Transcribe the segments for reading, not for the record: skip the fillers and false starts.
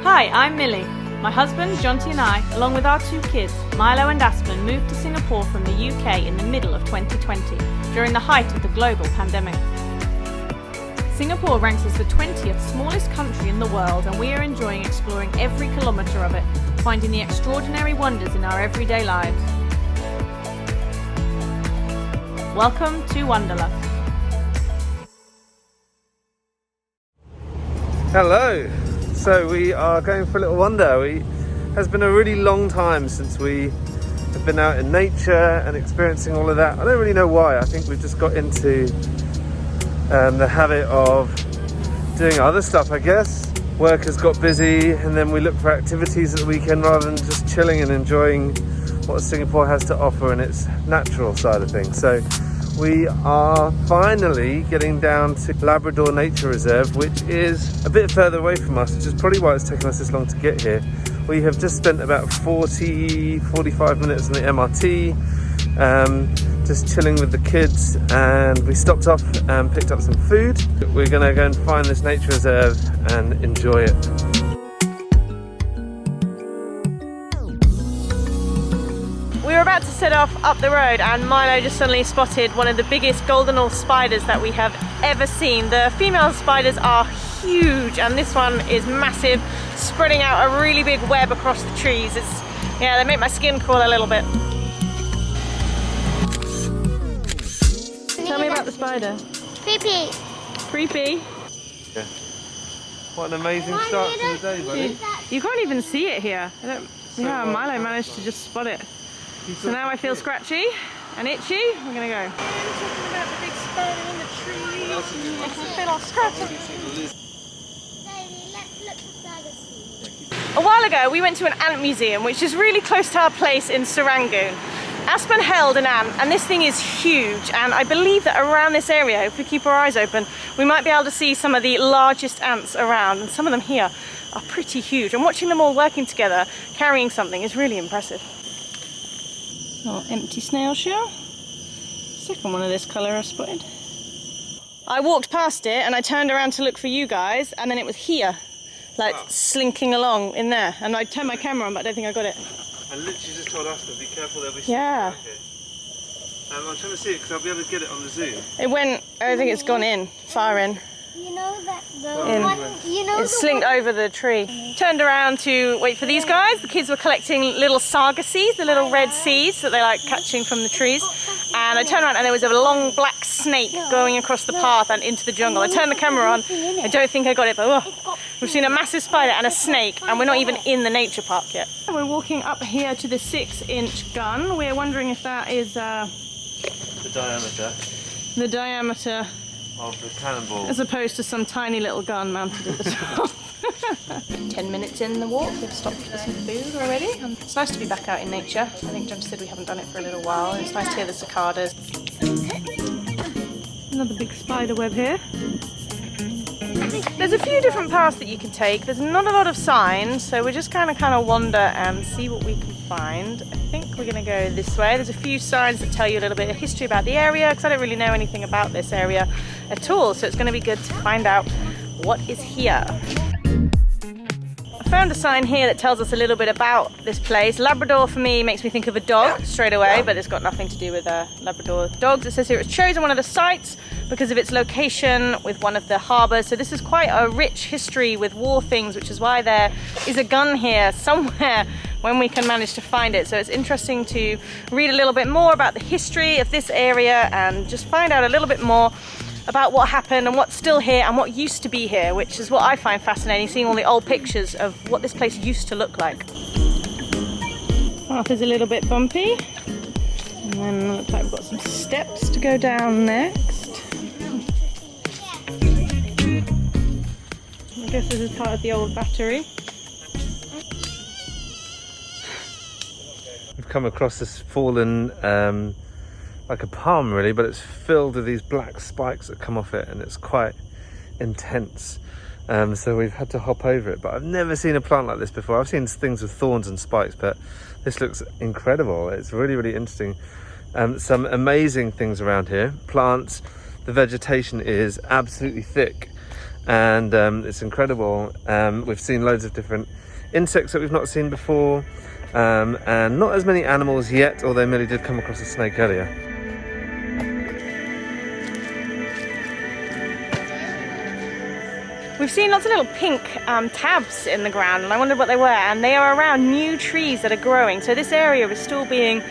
Hi, I'm Millie. My husband, Jonty and I, along with our 2 kids, Milo and Aspen, moved to Singapore from the UK in the middle of 2020, during the height of the global pandemic. Singapore ranks as the 20th smallest country in the world, and we are enjoying exploring every kilometre of it, finding the extraordinary wonders in our everyday lives. Welcome to Wonderlust. Hello! So we are going for a little wander. It has been a really long time since we have been out in nature and experiencing all of that. I don't really know why. I think we've just got into the habit of doing other stuff, I guess. Work has got busy and then we look for activities at the weekend rather than just chilling and enjoying what Singapore has to offer in its natural side of things. So we are finally getting down to Labrador Nature Reserve, which is a bit further away from us, which is probably why it's taken us this long to get here. We have just spent about 45 minutes on the MRT, just chilling with the kids, and we stopped off and picked up some food. We're gonna go and find this nature reserve and enjoy it. We were about to set off up the road and Milo just suddenly spotted one of the biggest golden oar spiders that we have ever seen. The female spiders are huge and this one is massive, spreading out a really big web across the trees. They make my skin crawl a little bit. Tell me about the spider. Creepy. Creepy? Yeah. What an amazing start to the day, buddy. You can't even see it here. Milo managed to just spot it. So now I feel scratchy and itchy. We're gonna go. I'm talking about the big spider in the tree. I can feel all scratchy. A while ago we went to an ant museum which is really close to our place in Serangoon. Aspen held an ant and this thing is huge, and I believe that around this area, if we keep our eyes open, we might be able to see some of the largest ants around, and some of them here are pretty huge, and watching them all working together carrying something is really impressive. Oh, empty snail shell. Second one of this colour I've spotted. I walked past it and I turned around to look for you guys, and then it was here, slinking along in there. And I turned my camera on, but I don't think I got it. I literally just told us to be careful, there'll be something Yeah. out here. I'm trying to see it because I'll be able to get it on the zoom. It went, I think it's gone in, far in. You know that It slinked over the tree. Turned around to wait for these guys. The kids were collecting little saga seeds, the little red seeds that they like catching from the trees. And I turned around and there was a long black snake going across the path and into the jungle. I turned the camera on. I don't think I got it, but we've seen a massive spider and a snake, and we're not even in the nature park yet. We're walking up here to the 6-inch gun. We're wondering if that is The diameter the diameter of the cannonball. as opposed to some tiny little gun mounted at the top. 10 minutes in the walk, we've stopped for some food already. It's nice to be back out in nature. I think John said we haven't done it for a little while. It's nice to hear the cicadas. Another big spider web here. There's a few different paths that you can take. There's not a lot of signs, so we're just kind of wander and see what we can find. I think we're going to go this way. There's a few signs that tell you a little bit of history about the area, because I don't really know anything about this area at all, so it's going to be good to find out what is here. I found a sign here that tells us a little bit about this place. Labrador for me makes me think of a dog straight away, but it's got nothing to do with Labrador dogs. It says here it's chosen one of the sites because of its location with one of the harbours. So this is quite a rich history with war things, which is why there is a gun here somewhere when we can manage to find it. So it's interesting to read a little bit more about the history of this area and just find out a little bit more about what happened and what's still here and what used to be here, which is what I find fascinating, seeing all the old pictures of what this place used to look like. Path is a little bit bumpy, and then it looks like we've got some steps to go down next. I guess this is part of the old battery. We've come across this fallen like a palm really, but it's filled with these black spikes that come off it, and it's quite intense. So we've had to hop over it, but I've never seen a plant like this before. I've seen things with thorns and spikes, but this looks incredible. It's really, really interesting. Some amazing things around here. Plants, the vegetation is absolutely thick. and it's incredible. We've seen loads of different insects that we've not seen before, and not as many animals yet, although Millie did come across a snake earlier. We've seen lots of little pink tabs in the ground, and I wondered what they were, and they are around new trees that are growing. So this area is still being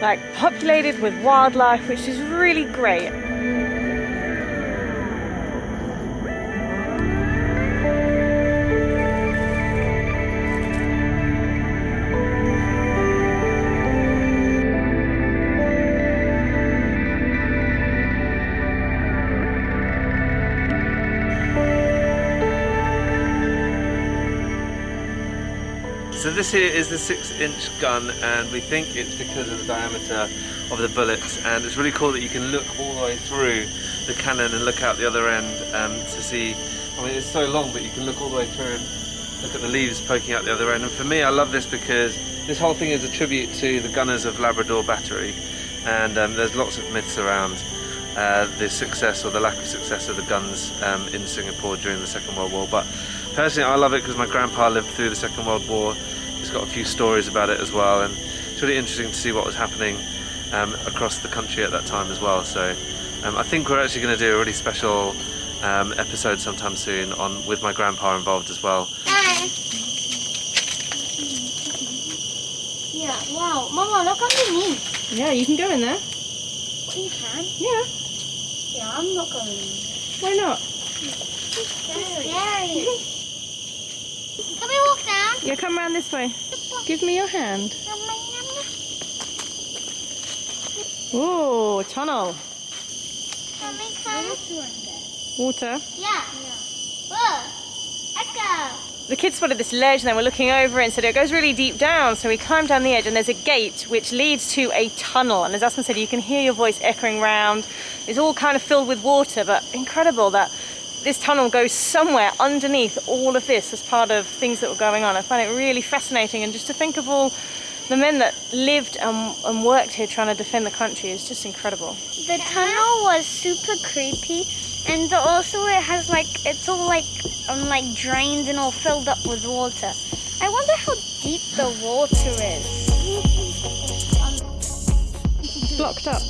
like populated with wildlife, which is really great. So this here is the 6-inch gun, and we think it's because of the diameter of the bullets, and it's really cool that you can look all the way through the cannon and look out the other end to see. I mean, it's so long, but you can look all the way through and look at the leaves poking out the other end. And for me, I love this because this whole thing is a tribute to the gunners of Labrador Battery, and there's lots of myths around the success or the lack of success of the guns in Singapore during the Second World War. But personally, I love it because my grandpa lived through the Second World War. He's got a few stories about it as well, and it's really interesting to see what was happening across the country at that time as well. So I think we're actually going to do a really special episode sometime soon with my grandpa involved as well. Hi. Yeah, wow. Mama, look underneath. Yeah, you can go in there. You can? Yeah. Yeah, I'm not going in. Why not? It's scary. Can we walk down? Yeah, come around this way. Give me your hand. Ooh, tunnel. Can we come? Water. Yeah. Whoa. Let's go. The kids spotted this ledge and they were looking over it and said it goes really deep down. So we climbed down the edge and there's a gate which leads to a tunnel. And as Aspen said, you can hear your voice echoing round. It's all kind of filled with water, but incredible that this tunnel goes somewhere underneath all of this as part of things that were going on. I find it really fascinating, and just to think of all the men that lived and worked here trying to defend the country is just incredible. The tunnel was super creepy, and also it has it's all like drains and all filled up with water. I wonder how deep the water is. Blocked up.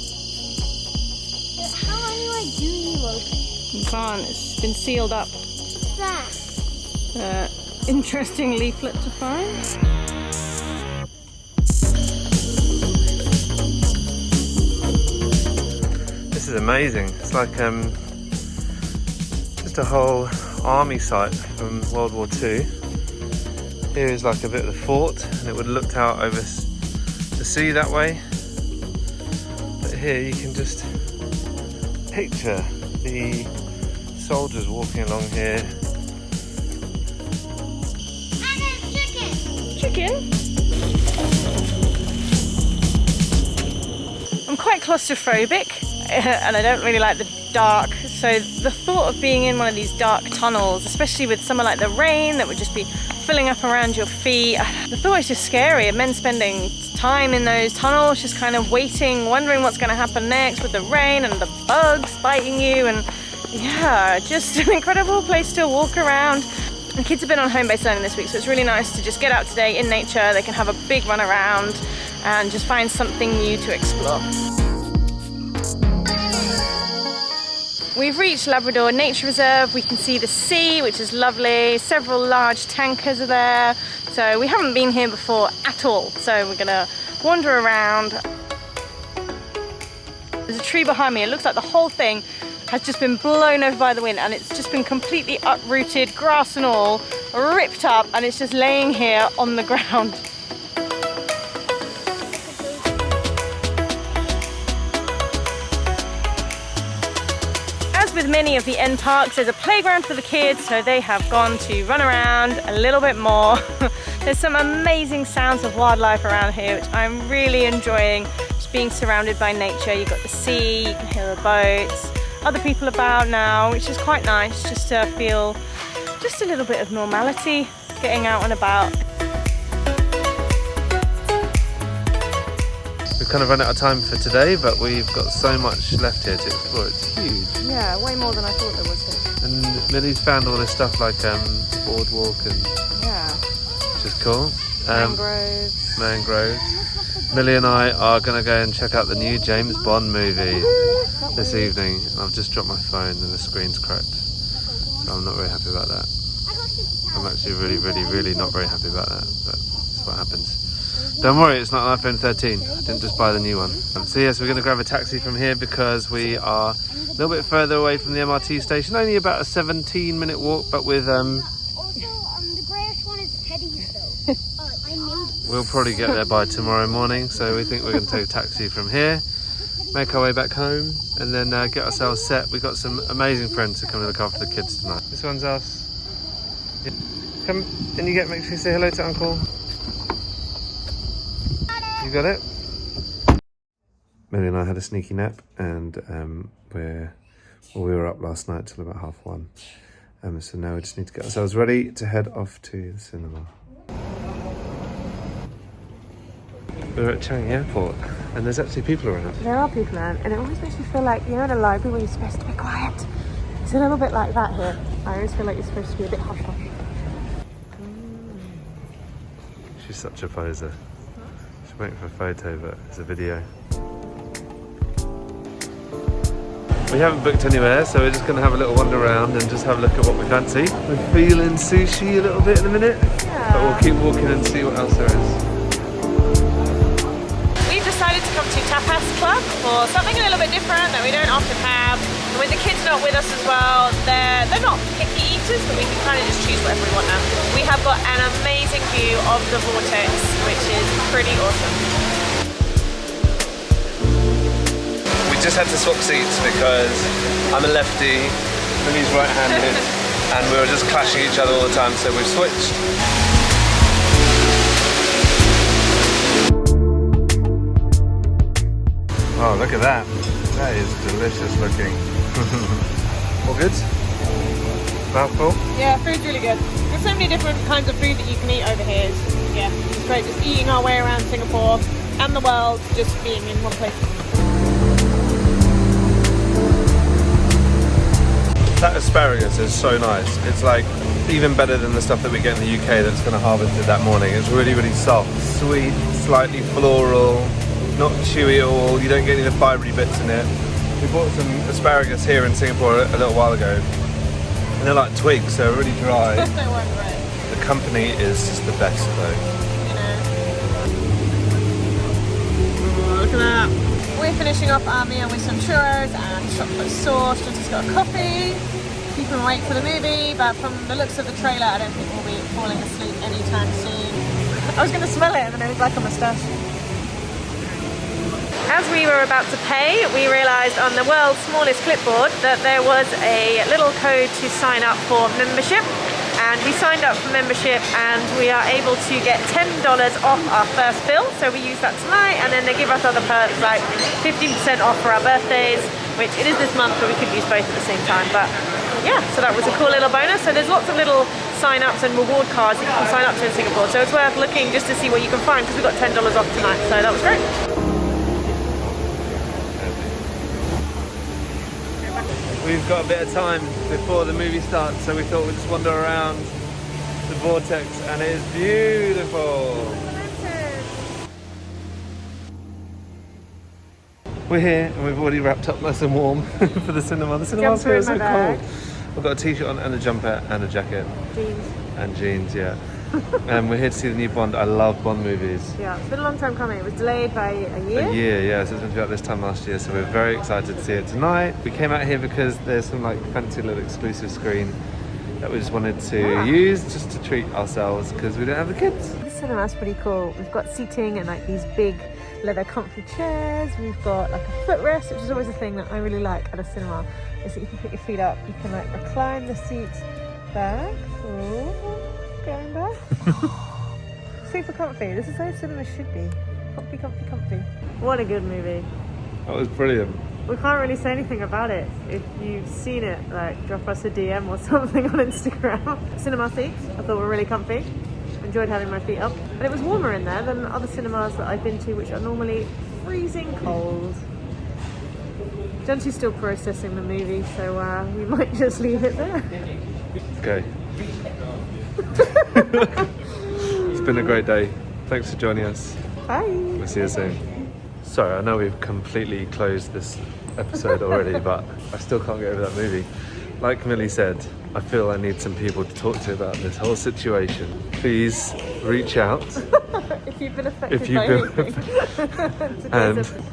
How anyway do you open it? You can't, it's been sealed up. What's that? Interesting leaflet to find. This is amazing. It's like just a whole army site from World War II. Here is like a bit of the fort, and it would have looked out over the sea that way. But here you can just picture the soldiers walking along here. And there's chicken! Chicken? I'm quite claustrophobic and I don't really like the dark, so the thought of being in one of these dark tunnels, especially with somewhere like the rain that would just be filling up around your feet, the thought is just scary, and men spending time in those tunnels just kind of waiting, wondering what's going to happen next with the rain and the bugs biting you, and yeah, just an incredible place to walk around. And kids have been on home-based learning this week, so it's really nice to just get out today in nature. They can have a big run around and just find something new to explore. We've reached Labrador Nature Reserve. We can see the sea, which is lovely. Several large tankers are there. So we haven't been here before at all. So we're gonna wander around. There's a tree behind me. It looks like the whole thing has just been blown over by the wind, and it's just been completely uprooted, grass and all, ripped up, and it's just laying here on the ground. As with many of the end parks, there's a playground for the kids, so they have gone to run around a little bit more. There's some amazing sounds of wildlife around here, which I'm really enjoying, just being surrounded by nature. You've got the sea, you can hear the boats, other people about now, which is quite nice, just to feel just a little bit of normality, getting out and about. We've kind of run out of time for today, but we've got so much left here to explore. It's huge. Yeah, way more than I thought there was here. And And Millie's found all this stuff like boardwalk and Yeah. which is cool. Mangroves. Mangroves. Millie and I are going to go and check out the new James Bond movie this evening. I've just dropped my phone and the screen's cracked, so I'm not very happy about that. I'm actually really not very happy about that, but that's what happens. Don't worry, it's not an iPhone 13. I didn't just buy the new one. So yes, we're going to grab a taxi from here because we are a little bit further away from the MRT station. Only about a 17-minute walk, but with Also, the greyish one is Teddy's though. I knew. we'll probably get there by tomorrow morning. So we think we're going to take a taxi from here, make our way back home, and then get ourselves set. We've got some amazing friends who come to look after the kids tonight. This one's us. Yeah. Come and make sure you say hello to Uncle. You got it? Millie and I had a sneaky nap, and we were up last night till about 1:30. So now we just need to get ourselves ready to head off to the cinema. We're at Changi Airport, and there's actually people around. There are people around, and it always makes you feel like you're in a library where you're supposed to be quiet. It's a little bit like that here. I always feel like you're supposed to be a bit hush-hush. She's such a poser. She's waiting for a photo, but it's a video. We haven't booked anywhere, so we're just going to have a little wander around and just have a look at what we fancy. We're feeling sushi a little bit in a minute, but we'll keep walking and see what else there is. We've decided to come to Tapas Club for something a little bit different that we don't often have. And with the kids not with us as well, they're not picky eaters, but we can kind of just choose whatever we want now. We have got an amazing view of the vortex, which is pretty awesome. We just had to swap seats because I'm a lefty, Millie's right-handed, and we were just clashing each other all the time, so we've switched. Oh, look at that. That is delicious looking. All good? Mouthful? Yeah, food's really good. There's so many different kinds of food that you can eat over here. It's great just eating our way around Singapore and the world, just being in one place. That asparagus is so nice. It's like even better than the stuff that we get in the UK that's kind of harvested that morning. It's really soft, sweet, slightly floral, not chewy at all. You don't get any of the fibrey bits in it. We bought some asparagus here in Singapore a little while ago, and they're like twigs, so really dry. They weren't great. The company is just the best though. Oh, look at that. We're finishing off our meal with some churros and chocolate sauce. Jonty's got a coffee. Keep and wait for the movie, but from the looks of the trailer, I don't think we'll be falling asleep anytime soon. I was going to smell it, and then it was like a moustache. As we were about to pay, we realised on the world's smallest clipboard that there was a little code to sign up for membership. And we signed up for membership and we are able to get $10 off our first bill. So we use that tonight, and then they give us other perks like 15% off for our birthdays, which it is this month, but we could use both at the same time. But yeah, so that was a cool little bonus. So there's lots of little sign-ups and reward cards that you can sign up to in Singapore. So it's worth looking just to see what you can find, because we got $10 off tonight. So that was great. We've got a bit of time before the movie starts, so we thought we'd just wander around the vortex, and it is beautiful. We're here and we've already wrapped up nice and warm for the cinema. The cinema's here, it's so cold. I've got a t-shirt on and a jumper and a jacket. Jeans. And jeans, yeah. And we're here to see the new Bond. I love Bond movies. Yeah, it's been a long time coming. It was delayed by a year. A year, yeah. So it's meant to be out this time last year. So we're very excited to see it tonight. We came out here because there's some like fancy little exclusive screen that we just wanted to use just to treat ourselves because we don't have the kids. The cinema's pretty cool. We've got seating and like these big leather comfy chairs. We've got like a footrest, which is always a thing that I really like at a cinema, is that you can put your feet up. You can like recline the seats back. Ooh. Going back. Super comfy. This is how cinema should be. Comfy, comfy, comfy. What a good movie. That was brilliant. We can't really say anything about it. If you've seen it, like drop us a DM or something on Instagram. Cinema seats, I thought were really comfy. Enjoyed having my feet up. And it was warmer in there than other cinemas that I've been to, which are normally freezing cold. Jonty's still processing the movie, so we might just leave it there. Okay. It's been a great day. Thanks for joining us. Bye. We'll see you soon. Sorry, I know we've completely closed this episode already, but I still can't get over that movie. Like Millie said, I feel I need some people to talk to about this whole situation. Please reach out. If you've been affected If you've by been anything.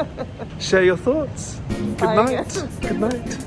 and share your thoughts. Good Bye. night. Good night.